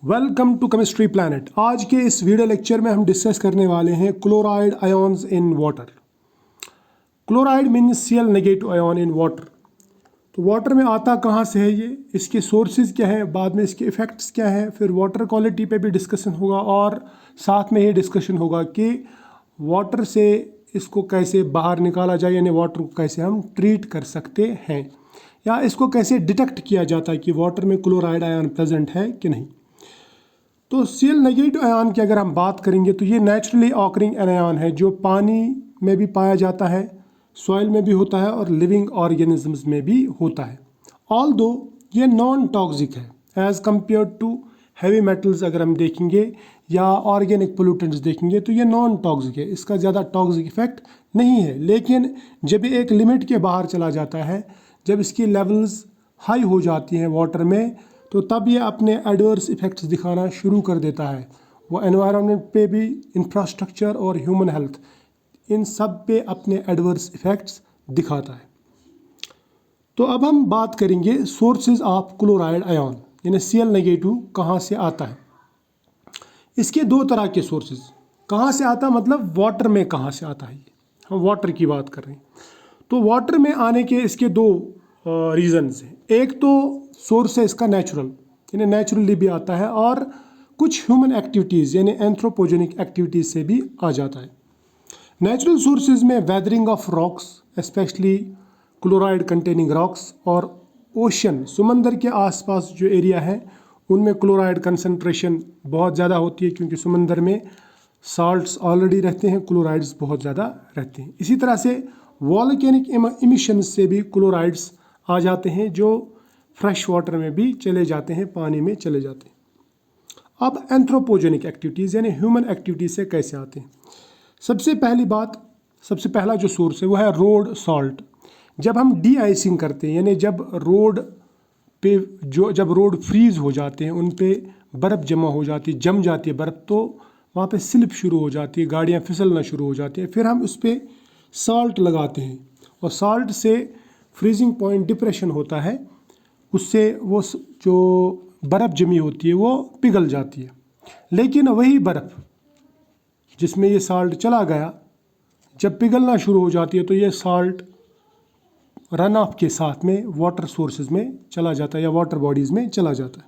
Welcome to chemistry planet. आज के इस वीडियो लेक्चर में हम डिस्कस करने वाले हैं chloride ions in water. Chloride means Cl negative ion in water. तो वाटर में आता कहाँ से है ये, इसके सोर्सेज क्या हैं, बाद में इसके इफ़ेक्ट्स क्या हैं, फिर वाटर क्वालिटी पे भी डिस्कशन होगा और साथ में ये डिस्कशन होगा कि वाटर से इसको कैसे बाहर निकाला जाए, यानी वाटर को कैसे हम ट्रीट कर सकते हैं या इसको कैसे डिटेक्ट किया जाता है कि वाटर में क्लोराइड आयन प्रेजेंट है कि नहीं। तो Cl नेगेटिव आयन की अगर हम बात करेंगे तो ये नेचुरली ऑकरिंग आयन है जो पानी में भी पाया जाता है, सॉइल में भी होता है और लिविंग ऑर्गेनिजम्स में भी होता है। ऑल्दो ये नॉन टॉक्सिक है as compared to heavy metals. अगर हम देखेंगे या ऑर्गेनिक पोल्यूटेंट्स देखेंगे तो ये नॉन टॉक्सिक है, इसका ज़्यादा टॉक्सिक इफेक्ट नहीं है। लेकिन जब ये एक लिमिट के बाहर चला जाता है, जब इसकी लेवल्स हाई हो जाती हैं वाटर में, तो तब ये अपने एडवर्स इफ़ेक्ट्स दिखाना शुरू कर देता है। वो एनवायरनमेंट पे भी, इंफ्रास्ट्रक्चर और ह्यूमन हेल्थ, इन सब पे अपने एडवर्स इफ़ेक्ट्स दिखाता है। तो अब हम बात करेंगे सोर्सेज ऑफ क्लोराइड आयन, यानी Cl नेगेटिव कहाँ से आता है। इसके दो तरह के सोर्सेज। कहाँ से आता मतलब वाटर में कहाँ से आता है, ये हम वाटर की बात कर रहे हैं। तो वाटर में आने के इसके दो रीजंस हैं। एक तो सोर्स है इसका नेचुरल, यानी नेचुरली भी आता है, और कुछ ह्यूमन एक्टिविटीज़ यानी एंथ्रोपोजेनिक एक्टिविटीज़ से भी आ जाता है। नेचुरल सोर्सेज में weathering of rocks, specially chloride containing rocks, और ओशन, समंदर के आसपास जो एरिया है उनमें क्लोराइड कंसंट्रेशन बहुत ज़्यादा होती है, क्योंकि समंदर में साल्ट्स ऑलरेडी रहते हैं, क्लोराइड्स बहुत ज़्यादा रहते हैं। इसी तरह से वॉल्केनिक इमिशंस से भी क्लोराइड्स आ जाते हैं, जो फ्रेश वाटर में भी चले जाते हैं, पानी में चले जाते हैं। अब एंथ्रोपोजेनिक एक्टिविटीज़ यानी ह्यूमन एक्टिविटीज़ से कैसे आते हैं। सबसे पहला जो सोर्स है वो है रोड सॉल्ट। जब हम डी आइसिंग करते हैं, यानी जब रोड पे जब रोड फ्रीज हो जाते हैं, उन पे बर्फ़ जमा हो जाती है, जम जाती है बर्फ़, तो वहाँ पे स्लिप शुरू हो जाती है, गाड़ियाँ फिसलना शुरू हो जाती हैं। फिर हम उस पर साल्ट लगाते हैं और साल्ट से फ्रीजिंग पॉइंट डिप्रेशन होता है, उससे वो जो बर्फ़ जमी होती है वो पिघल जाती है। लेकिन वही बर्फ़ जिसमें ये साल्ट चला गया, जब पिघलना शुरू हो जाती है तो ये साल्ट रन ऑफ के साथ में वाटर सोर्सेज में चला जाता है या वाटर बॉडीज़ में चला जाता है।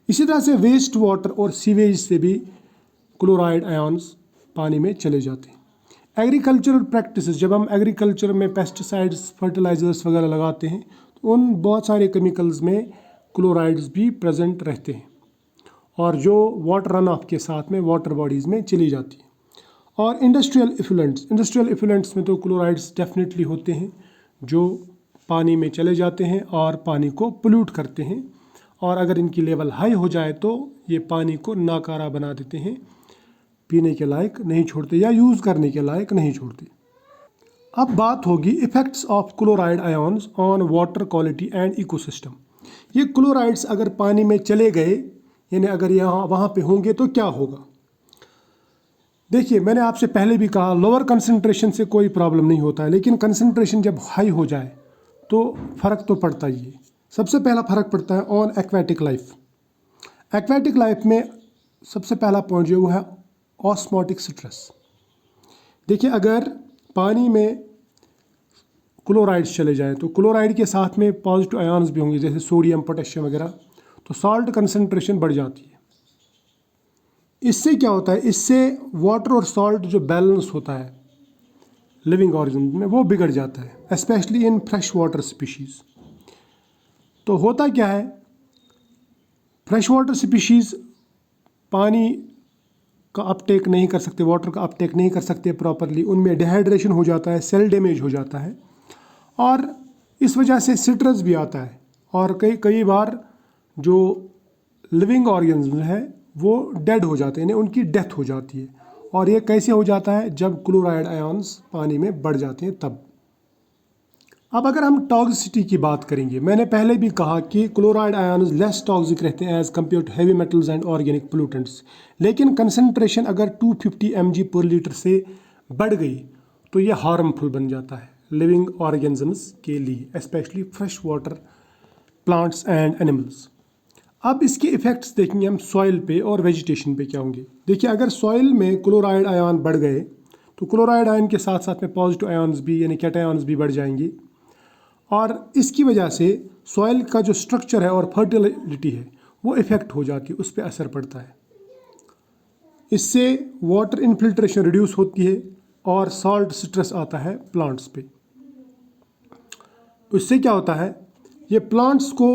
इसी तरह से वेस्ट वाटर और सीवेज से भी क्लोराइड आयन्स पानी में चले जाते हैं। एग्रीकल्चरल प्रैक्टिसेस, जब हम एग्रीकल्चर में पेस्टिसाइड्स, फर्टिलाइजर्स वगैरह लगाते हैं तो उन बहुत सारे केमिकल्स में क्लोराइड्स भी प्रेजेंट रहते हैं, और जो वाटर रन ऑफ के साथ में वाटर बॉडीज़ में चली जाती है। और इंडस्ट्रियल इफ़्लुएंट्स में तो क्लोराइड्स डेफिनेटली होते हैं, जो पानी में चले जाते हैं और पानी को पोल्यूट करते हैं, और अगर इनकी लेवल हाई हो जाए तो ये पानी को नाकारा बना देते हैं, पीने के लायक नहीं छोड़ते या यूज़ करने के लायक नहीं छोड़ते। अब बात होगी effects of chloride ions on water quality and ecosystem. ये क्लोराइड्स अगर पानी में चले गए, यानी अगर यहाँ वहाँ पे होंगे तो क्या होगा। देखिए, मैंने आपसे पहले भी कहा लोअर कंसंट्रेशन से कोई प्रॉब्लम नहीं होता है, लेकिन कंसंट्रेशन जब हाई हो जाए तो फ़र्क तो पड़ता ही है। सबसे पहला फ़र्क पड़ता है on aquatic life. Aquatic life में सबसे पहला पॉइंट जो वो है ऑस्मोटिक स्ट्रेस। देखिए, अगर पानी में क्लोराइड्स चले जाएँ तो क्लोराइड के साथ में पॉजिटिव आयन्स भी होंगे, जैसे सोडियम, पोटेशियम वगैरह, तो सॉल्ट कंसंट्रेशन बढ़ जाती है। इससे क्या होता है, इससे वाटर और सॉल्ट जो बैलेंस होता है लिविंग ऑर्गेनिज्म में वो बिगड़ जाता है, specially in fresh water species. तो होता क्या है, फ्रेश वाटर स्पीशीज़ पानी का अपटेक नहीं कर सकते, वाटर का अपटेक नहीं कर सकते प्रॉपरली, उनमें डिहाइड्रेशन हो जाता है, सेल डैमेज हो जाता है, और इस वजह से सिट्रस भी आता है, और कई बार जो लिविंग ऑर्गेनिज्म है वो डेड हो जाते हैं, यानी उनकी डेथ हो जाती है। और ये कैसे हो जाता है, जब क्लोराइड आयन्स पानी में बढ़ जाते हैं तब। अब अगर हम टॉक्सिसिटी की बात करेंगे, मैंने पहले भी कहा कि क्लोराइड आयन्स लेस टॉक्सिक रहते हैं as compared to heavy metals and organic pollutants. लेकिन कंसंट्रेशन अगर 250 mg/लीटर से बढ़ गई तो ये हार्मफुल बन जाता है लिविंग ऑर्गेनिजम्स के लिए, specially fresh water plants and animals. अब इसके इफ़ेक्ट्स देखेंगे हम सॉइल पे और वेजिटेशन पे क्या होंगे। देखिए, अगर सॉइल में क्लोराइड आयन बढ़ गए तो क्लोराइड आयन के साथ साथ में पॉजिटिव आयन्स भी यानी कैटायन्स भी बढ़ जाएंगे, और इसकी वजह से सॉइल का जो स्ट्रक्चर है और फर्टिलिटी है वो इफ़ेक्ट हो जाती है, उस पर असर पड़ता है। इससे वाटर इनफिल्ट्रेशन रिड्यूस होती है और सॉल्ट स्ट्रेस आता है प्लांट्स पे। इससे क्या होता है, ये प्लांट्स को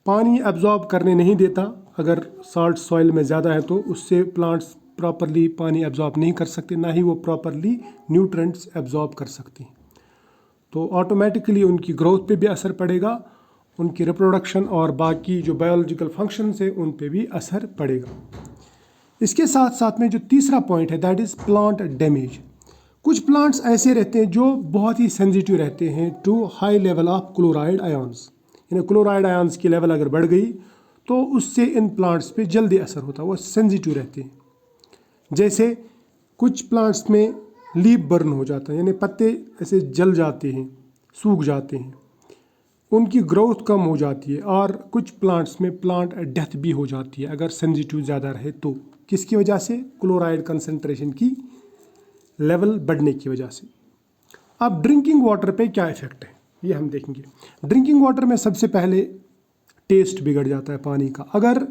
पानी एब्जॉर्ब करने नहीं देता। अगर सॉल्ट सॉइल में ज़्यादा है तो उससे प्लांट्स प्रॉपरली पानी एब्जॉर्ब नहीं कर सकते, ना ही वो प्रॉपरली न्यूट्रेंट्स एब्जॉर्ब कर सकते हैं। तो ऑटोमेटिकली उनकी ग्रोथ पे भी असर पड़ेगा, उनकी रिप्रोडक्शन और बाकी जो बायोलॉजिकल फंक्शंस है उन पे भी असर पड़ेगा। इसके साथ साथ में जो तीसरा पॉइंट है दैट इज़ प्लांट डैमेज। कुछ प्लांट्स ऐसे रहते हैं जो बहुत ही सेंसिटिव रहते हैं to high level of chloride ions, यानी क्लोराइड आयन्स की लेवल अगर बढ़ गई तो उससे इन प्लांट्स पे जल्दी असर होता है, वो सेंसिटिव रहते हैं। जैसे कुछ प्लांट्स में लीफ बर्न हो जाता है, यानी पत्ते ऐसे जल जाते हैं, सूख जाते हैं, उनकी ग्रोथ कम हो जाती है, और कुछ प्लांट्स में प्लांट डेथ भी हो जाती है अगर सेंसिटिव ज़्यादा रहे तो। किसकी वजह से? क्लोराइड कंसंट्रेशन की लेवल बढ़ने की वजह से। अब ड्रिंकिंग वाटर पे क्या इफ़ेक्ट है ये हम देखेंगे। ड्रिंकिंग वाटर में सबसे पहले टेस्ट बिगड़ जाता है पानी का। अगर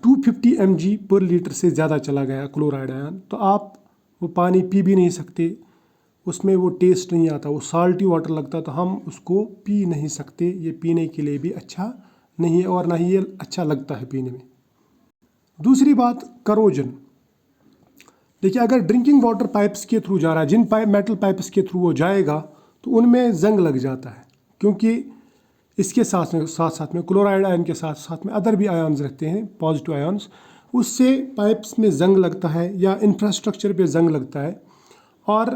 250 mg पर लीटर से ज़्यादा चला गया क्लोराइड आयन तो आप वो पानी पी भी नहीं सकते, उसमें वो टेस्ट नहीं आता, वो साल्टी वाटर लगता, तो हम उसको पी नहीं सकते। ये पीने के लिए भी अच्छा नहीं है और ना ही ये अच्छा लगता है पीने में। दूसरी बात, करोजन। देखिए, अगर ड्रिंकिंग वाटर पाइप्स के थ्रू जा रहा है, जिन मेटल पाइप्स के थ्रू वो जाएगा तो उनमें जंग लग जाता है, क्योंकि इसके साथ में क्लोराइड आयन के साथ साथ में अदर भी आयन्स रहते हैं, पॉजिटिव आयन्स। उससे पाइप्स में जंग लगता है या इंफ्रास्ट्रक्चर पे जंग लगता है, और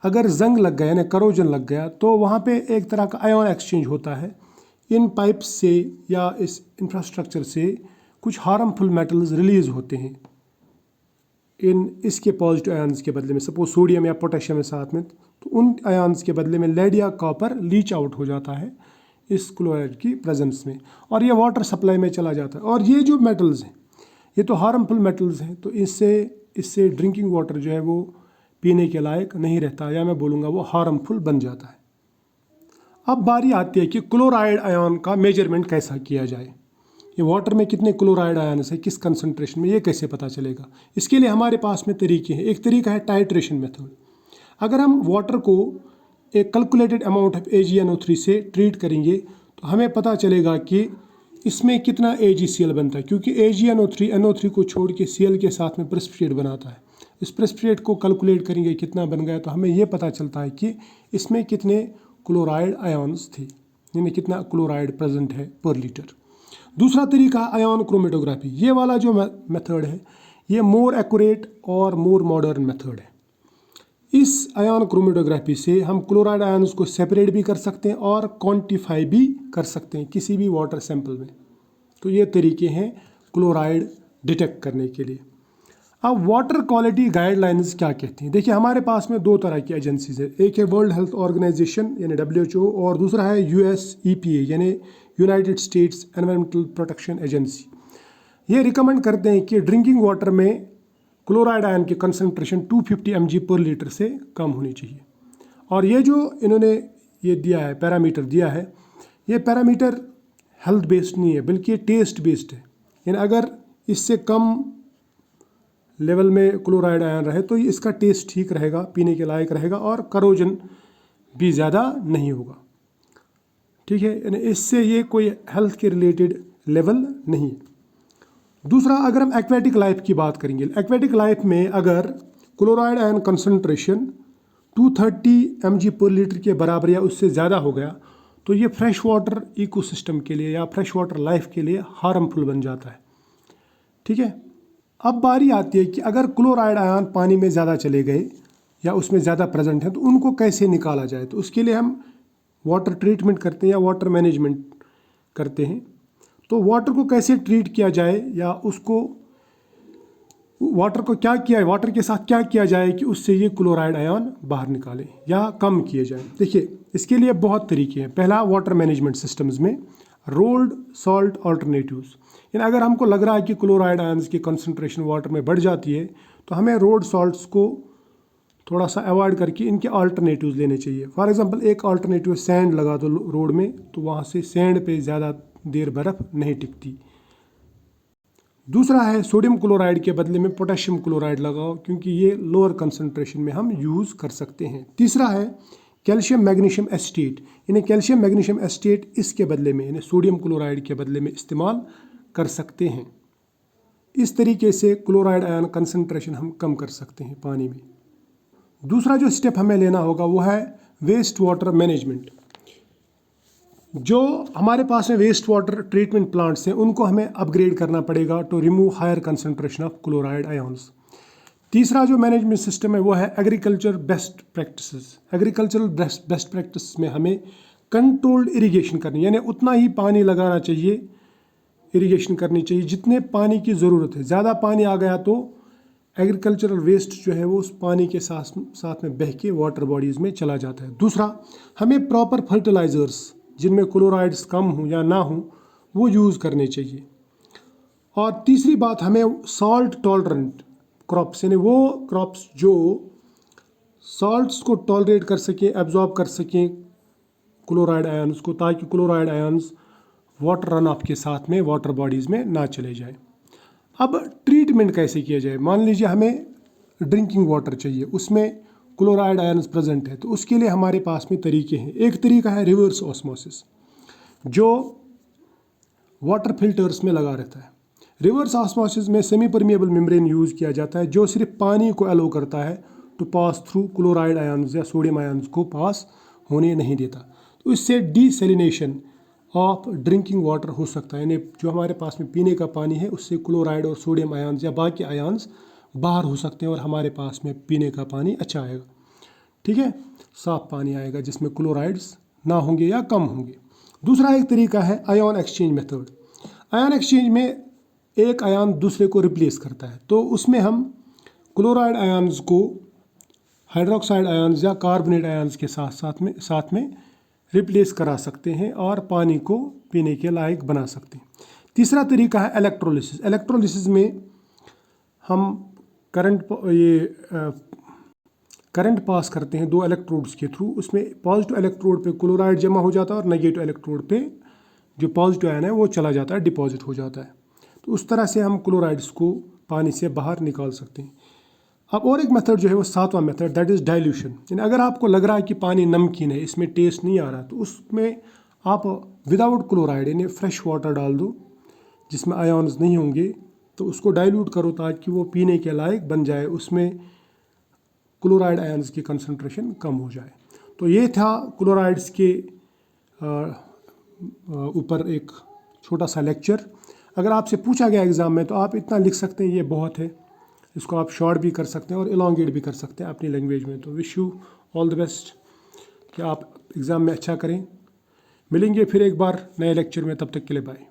अगर जंग लग गया यानी करोजन लग गया तो वहाँ पे एक तरह का आयन एक्सचेंज होता है। इन पाइप्स से या इस इंफ्रास्ट्रक्चर से कुछ हार्मफुल मेटल्स रिलीज़ होते हैं इसके पॉजिटिव आयन्स के बदले में। सपोज सोडियम या पोटेशियम है साथ में, तो उन आयन्स के बदले में लेड या कॉपर लीच आउट हो जाता है इस क्लोराइड की प्रेजेंस में, और ये वाटर सप्लाई में चला जाता है। और ये जो मेटल्स हैं ये तो हार्मफुल मेटल्स हैं, तो इससे ड्रिंकिंग वाटर जो है वो पीने के लायक नहीं रहता, या मैं बोलूँगा वो हार्मफुल बन जाता है। अब बारी आती है कि क्लोराइड आयन का मेजरमेंट कैसा किया जाए। ये वाटर में कितने क्लोराइड आयन्स है, किस कंसंट्रेशन में, ये कैसे पता चलेगा। इसके लिए हमारे पास में तरीके हैं। एक तरीका है टाइट्रेशन मेथड। अगर हम वाटर को एक कैलकुलेटेड अमाउंट ऑफ AgNO3 से ट्रीट करेंगे तो हमें पता चलेगा कि इसमें कितना AgCl बनता है, क्योंकि AgNO3 NO3 को छोड़ के Cl के साथ में प्रेसिपिटेट बनाता है। इस प्रेसिपिटेट को कैलकुलेट करेंगे कितना बन गया तो हमें ये पता चलता है कि इसमें कितने क्लोराइड आयन्स थे, यानी कितना क्लोराइड प्रेजेंट है पर लीटर। दूसरा तरीका आयन क्रोमेटोग्राफी। ये वाला जो मेथड है ये मोर एक्यूरेट और मोर मॉडर्न मेथड है। इस आयन क्रोमेटोग्राफी से हम क्लोराइड आयन्स को सेपरेट भी कर सकते हैं और क्वांटिफाई भी कर सकते हैं किसी भी वाटर सैंपल में। तो ये तरीके हैं क्लोराइड डिटेक्ट करने के लिए। अब वाटर क्वालिटी गाइडलाइंस क्या कहती हैं। देखिए, हमारे पास में दो तरह की एजेंसीज है। एक है वर्ल्ड हेल्थ ऑर्गेनाइजेशन यानी WHO, और दूसरा है US EPA यानी United states environmental protection agency. ये रिकमेंड करते हैं कि ड्रिंकिंग वाटर में क्लोराइड आयन की कंसंट्रेशन 250 mg पर लीटर से कम होनी चाहिए। और ये जो इन्होंने ये दिया है पैरामीटर दिया है, ये पैरामीटर हेल्थ बेस्ड नहीं है बल्कि टेस्ट बेस्ड है। यानी अगर इससे कम लेवल में क्लोराइड आयन रहे तो इसका टेस्ट ठीक रहेगा, पीने के लायक रहेगा, और करोजन भी ज़्यादा नहीं होगा। ठीक है, यानी इससे ये कोई हेल्थ के रिलेटेड लेवल नहीं है। दूसरा, अगर हम एक्वेटिक लाइफ की बात करेंगे, एक्वेटिक लाइफ में अगर क्लोराइड आयन कंसंट्रेशन 230 mg पर लीटर के बराबर या उससे ज़्यादा हो गया तो ये फ्रेश वाटर इकोसिस्टम के लिए या फ्रेश वाटर लाइफ के लिए हार्मफुल बन जाता है। ठीक है, अब बारी आती है कि अगर क्लोराइड आयन पानी में ज़्यादा चले गए या उसमें ज़्यादा प्रेजेंट है तो उनको कैसे निकाला जाए। तो उसके लिए हम वाटर ट्रीटमेंट करते हैं या वाटर मैनेजमेंट करते हैं। तो वाटर को कैसे ट्रीट किया जाए या उसको वाटर के साथ क्या किया जाए कि उससे ये क्लोराइड आयन बाहर निकाले या कम किए जाए। देखिए, इसके लिए बहुत तरीके हैं। पहला, वाटर मैनेजमेंट सिस्टम्स में रोल्ड सॉल्ट अल्टरनेटिव्स, यानी अगर हमको लग रहा है कि क्लोराइड आयंस की कंसनट्रेशन वाटर में बढ़ जाती है तो हमें रोड सॉल्ट्स को थोड़ा सा अवॉइड करके इनके अल्टरनेटिव्स लेने चाहिए। फॉर एग्जांपल एक अल्टरनेटिव सैंड लगा दो रोड में, तो वहाँ से सैंड पे ज़्यादा देर बर्फ़ नहीं टिकती। दूसरा है सोडियम क्लोराइड के बदले में पोटेशियम क्लोराइड लगाओ, क्योंकि ये लोअर कंसनट्रेशन में हम यूज़ कर सकते हैं। तीसरा है कैल्शियम मैग्नीशियम एसिटेट, यानी कैल्शियम मैग्नीशियम एसिटेट इसके बदले में यानी सोडियम क्लोराइड के बदले में इस्तेमाल कर सकते हैं। इस तरीके से क्लोराइड आयन कंसनट्रेशन हम कम कर सकते हैं पानी में। दूसरा जो स्टेप हमें लेना होगा वो है वेस्ट वाटर मैनेजमेंट। जो हमारे पास में वेस्ट वाटर ट्रीटमेंट प्लांट्स हैं उनको हमें अपग्रेड करना पड़ेगा to remove higher concentration of chloride ions. तीसरा जो मैनेजमेंट सिस्टम है वो है agriculture best practices. Agricultural best practice में हमें कंट्रोल्ड इरिगेशन करनी, यानी उतना ही पानी लगाना चाहिए, इरिगेशन करनी चाहिए जितने पानी की ज़रूरत है। ज़्यादा पानी आ गया तो एग्रीकल्चरल वेस्ट जो है वो उस पानी के साथ में बह के वाटर बॉडीज़ में चला जाता है। दूसरा, हमें प्रॉपर फर्टिलाइज़र्स जिनमें क्लोराइड्स कम हों या ना हों वो यूज़ करने चाहिए। और तीसरी बात, हमें सॉल्ट टॉलरेंट क्रॉप्स, यानी वो क्रॉप्स जो सॉल्ट्स को टॉलरेट कर सकें, एब्जॉर्ब कर सकें क्लोराइड आयंस को, ताकि chloride ions water run of के साथ में वाटर बॉडीज़ में ना चले जाए। अब ट्रीटमेंट कैसे किया जाए? मान लीजिए हमें ड्रिंकिंग वाटर चाहिए, उसमें क्लोराइड आयंस प्रेजेंट है, तो उसके लिए हमारे पास में तरीके हैं। एक तरीका है रिवर्स ऑस्मोसिस, जो वाटर फिल्टर्स में लगा रहता है। रिवर्स ऑस्मोसिस में सेमी परमिएबल मेम्ब्रेन यूज़ किया जाता है, जो सिर्फ पानी को अलो करता है to pass through, chloride ions या सोडियम आयंस को पास होने नहीं देता। तो इससे डीसैलिनेशन ऑफ ड्रिंकिंग वाटर हो सकता है, यानी जो हमारे पास में पीने का पानी है उससे क्लोराइड और सोडियम आयंस या बाकी आयंस बाहर हो सकते हैं और हमारे पास में पीने का पानी अच्छा आएगा। ठीक है, साफ पानी आएगा जिसमें क्लोराइड्स ना होंगे या कम होंगे। दूसरा एक तरीका है ion exchange method. Ion exchange में एक आयन दूसरे को रिप्लेस करता है, तो उसमें हम क्लोराइड आयंस को हाइड्रोक्साइड आयंस या कार्बोनेट आयंस के साथ में रिप्लेस करा सकते हैं और पानी को पीने के लायक बना सकते हैं। तीसरा तरीका है इलेक्ट्रोलिसिस। इलेक्ट्रोलिसिस में हम करंट पास करते हैं दो इलेक्ट्रोड्स के थ्रू। उसमें पॉजिटिव इलेक्ट्रोड पे क्लोराइड जमा हो जाता है और नेगेटिव इलेक्ट्रोड पे जो पॉजिटिव आयन है वो चला जाता है, डिपॉजिट हो जाता है। तो उस तरह से हम क्लोराइड्स को पानी से बाहर निकाल सकते हैं। अब और एक मेथड जो है वो सातवां मेथड, दैट इज़ डाइल्यूशन। यानी अगर आपको लग रहा है कि पानी नमकीन है, इसमें टेस्ट नहीं आ रहा, तो उसमें आप विदाउट क्लोराइड यानी फ्रेश वाटर डाल दो जिसमें आयन्स नहीं होंगे, तो उसको डाइल्यूट करो ताकि वो पीने के लायक बन जाए, उसमें क्लोराइड आयन्स की कंसंट्रेशन कम हो जाए। तो ये था क्लोराइड्स के ऊपर एक छोटा सा लेक्चर। अगर आपसे पूछा गया एग्ज़ाम में तो आप इतना लिख सकते हैं, ये बहुत है। इसको आप शॉर्ट भी कर सकते हैं और इलांगेट भी कर सकते हैं अपनी लैंग्वेज में। तो wish you all the best कि आप एग्ज़ाम में अच्छा करें। मिलेंगे फिर एक बार नए लेक्चर में, तब तक के लिए बाय।